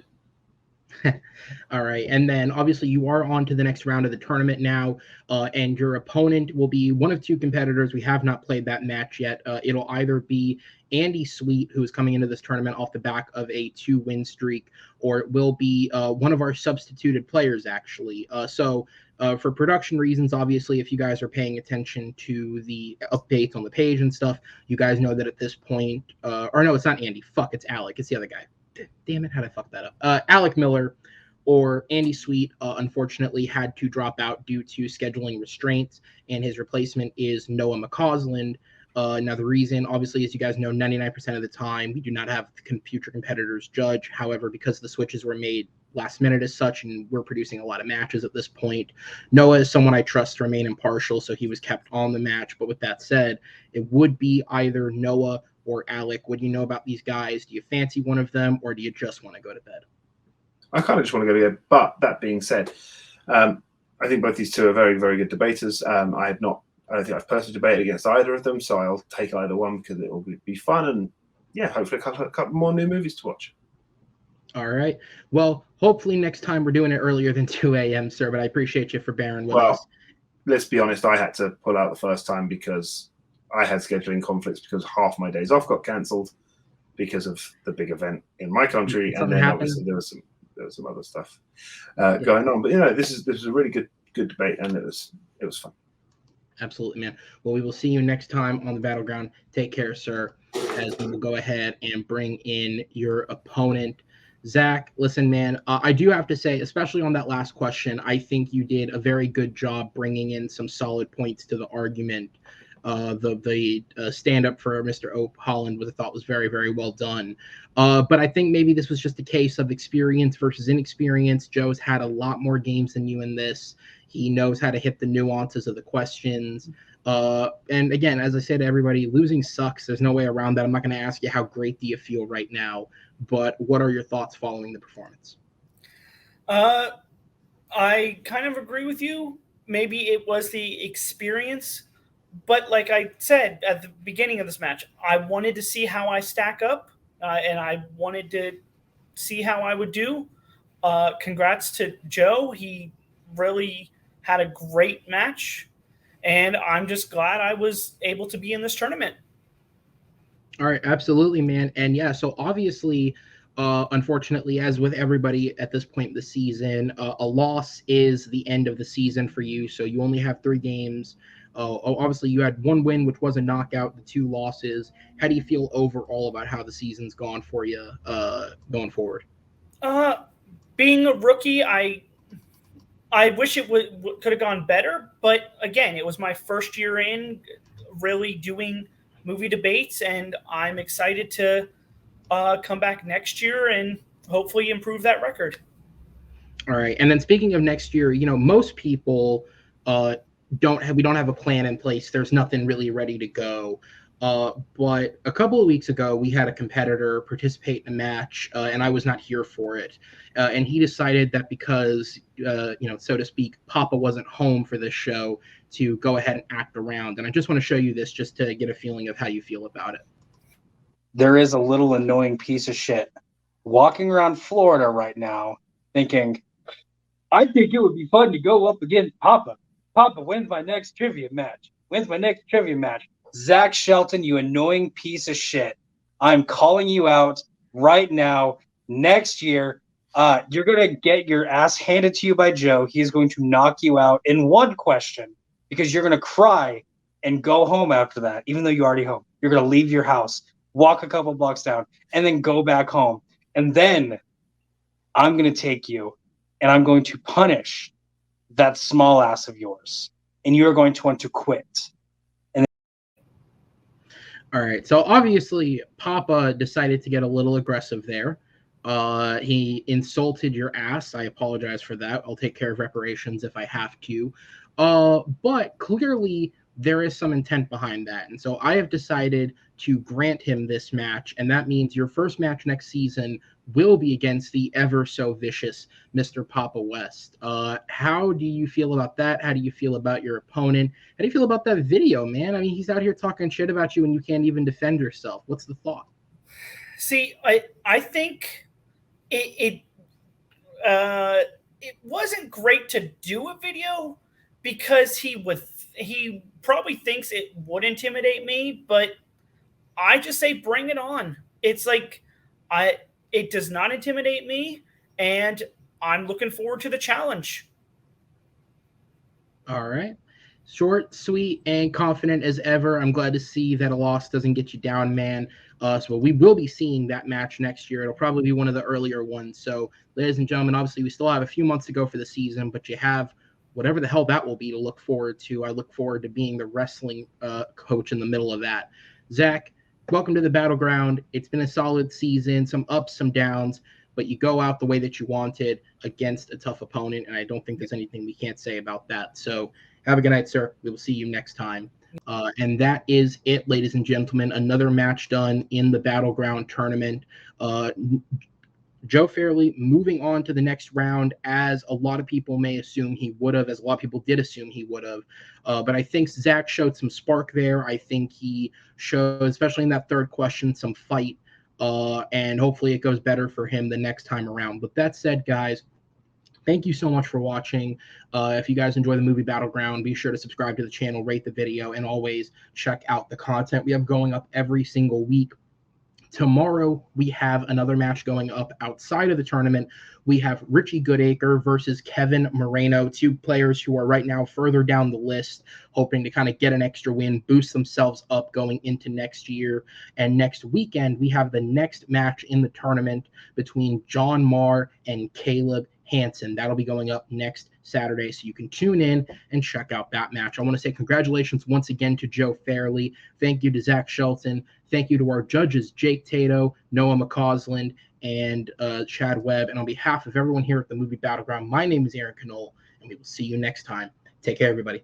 All right. And then obviously you are on to the next round of the tournament now, and your opponent will be one of two competitors. We have not played that match yet. It'll either be Andy Sweet, who is coming into this tournament off the back of a 2-win streak, or it will be one of our substituted players, actually. So for production reasons, obviously, if you guys are paying attention to the updates on the page and stuff, you guys know that at this point, or no, it's not Andy. Fuck, it's Alec. It's the other guy. Damn it, how'd I fuck that up? Alec Miller or Andy Sweet, unfortunately, had to drop out due to scheduling restraints, and his replacement is Noah McCausland. Now, the reason, obviously, as you guys know, 99% of the time, we do not have future competitors judge. However, because the switches were made last minute as such, and we're producing a lot of matches at this point, Noah is someone I trust to remain impartial, so he was kept on the match. But with that said, it would be either Noah or Alec. What do you know about these guys? Do you fancy one of them, or do you just want to go to bed? I kind of just want to go to bed. But that being said, I I think both these two are very, very good debaters. I don't think I've personally debated against either of them, so I'll take either one because it will be fun and yeah, hopefully a couple more new movies to watch. All right. Well, hopefully next time we're doing it earlier than 2 a.m., sir, but I appreciate you for bearing with us. Let's be honest, I had to pull out the first time because I had scheduling conflicts because half my days off got cancelled because of the big event in my country, and then obviously there was some other stuff going on. But this is a really good debate, and it was fun. Absolutely, man. Well, we will see you next time on the Battleground. Take care, sir, as we will go ahead and bring in your opponent. Zach, listen, man, I do have to say, especially on that last question, I think you did a very good job bringing in some solid points to the argument. The stand-up for Mr. Ope Holland I thought was very, very well done. But I think maybe this was just a case of experience versus inexperience. Joe's had a lot more games than you in this. He knows how to hit the nuances of the questions. And again, as I said to everybody, losing sucks. There's no way around that. I'm not going to ask you how great do you feel right now, but what are your thoughts following the performance? I kind of agree with you. Maybe it was the experience, but like I said at the beginning of this match, I wanted to see how I stack up, and I wanted to see how I would do. Congrats to Joe. He really had a great match, and I'm just glad I was able to be in this tournament. All right, absolutely, man. And yeah, so obviously, unfortunately, as with everybody at this point in the season, a loss is the end of the season for you. So you only have 3 games. Obviously, you had 1 win, which was a knockout, the 2 losses. How do you feel overall about how the season's gone for you going forward? Being a rookie, I wish it could have gone better, but again, it was my first year in really doing movie debates, and I'm excited to come back next year and hopefully improve that record. All right, and then speaking of next year, most people don't have a plan in place. There's nothing really ready to go. But a couple of weeks ago, we had a competitor participate in a match, and I was not here for it. And he decided that because, so to speak, Papa wasn't home for this show, to go ahead and act around. And I just want to show you this just to get a feeling of how you feel about it. There is a little annoying piece of shit walking around Florida right now thinking, I think it would be fun to go up against Papa. Papa, when's my next trivia match? Zach Shelton, you annoying piece of shit. I'm calling you out right now. Next year, you're going to get your ass handed to you by Joe. He is going to knock you out in 1 question because you're going to cry and go home after that, even though you're already home. You're going to leave your house, walk a couple blocks down, and then go back home. And then I'm going to take you and I'm going to punish that small ass of yours. And you're going to want to quit. All right, so obviously Papa decided to get a little aggressive there. He insulted your ass. I apologize for that. I'll take care of reparations if I have to. But clearly there is some intent behind that. And so I have decided to grant him this match. And that means your first match next season will be against the ever so vicious Mr. Papa West. How do you feel about that? How do you feel about your opponent? How do you feel about that video, man? I mean, he's out here talking shit about you and you can't even defend yourself. What's the thought? See, I think it wasn't great to do a video because he probably thinks it would intimidate me, but I just say bring it on. It's like it does not intimidate me, and I'm looking forward to the challenge. All right. Short, sweet, and confident as ever. I'm glad to see that a loss doesn't get you down, man. So we will be seeing that match next year. It'll probably be one of the earlier ones. So, ladies and gentlemen, obviously we still have a few months to go for the season, but you have whatever the hell that will be to look forward to. I look forward to being the wrestling coach in the middle of that. Zach, welcome to the Battleground. It's been a solid season, some ups, some downs, but you go out the way that you wanted against a tough opponent, and I don't think there's anything we can't say about that. So have a good night, sir. We will see you next time. And that is it, ladies and gentlemen. Another match done in the Battleground tournament. Joe Farrelly moving on to the next round, as a lot of people may assume he would have, as a lot of people did assume he would have. But I think Zach showed some spark there. I think he showed, especially in that third question, some fight. And hopefully it goes better for him the next time around. With that said, guys, thank you so much for watching. If you guys enjoy the Movie Battleground, be sure to subscribe to the channel, rate the video, and always check out the content we have going up every single week. Tomorrow, we have another match going up outside of the tournament. We have Richie Goodacre versus Kevin Moreno, two players who are right now further down the list, hoping to kind of get an extra win, boost themselves up going into next year. And next weekend, we have the next match in the tournament between John Marr and Caleb Hansen. That'll be going up next Saturday, so you can tune in and check out that match. I want to say congratulations once again to Joe Farrelly. Thank you to Zach Shelton. Thank you to our judges, Jake Tato, Noah McCausland, and Chad Webb. And on behalf of everyone here at the Movie Battleground, my name is Aaron Knoll, and we will see you next time. Take care, everybody.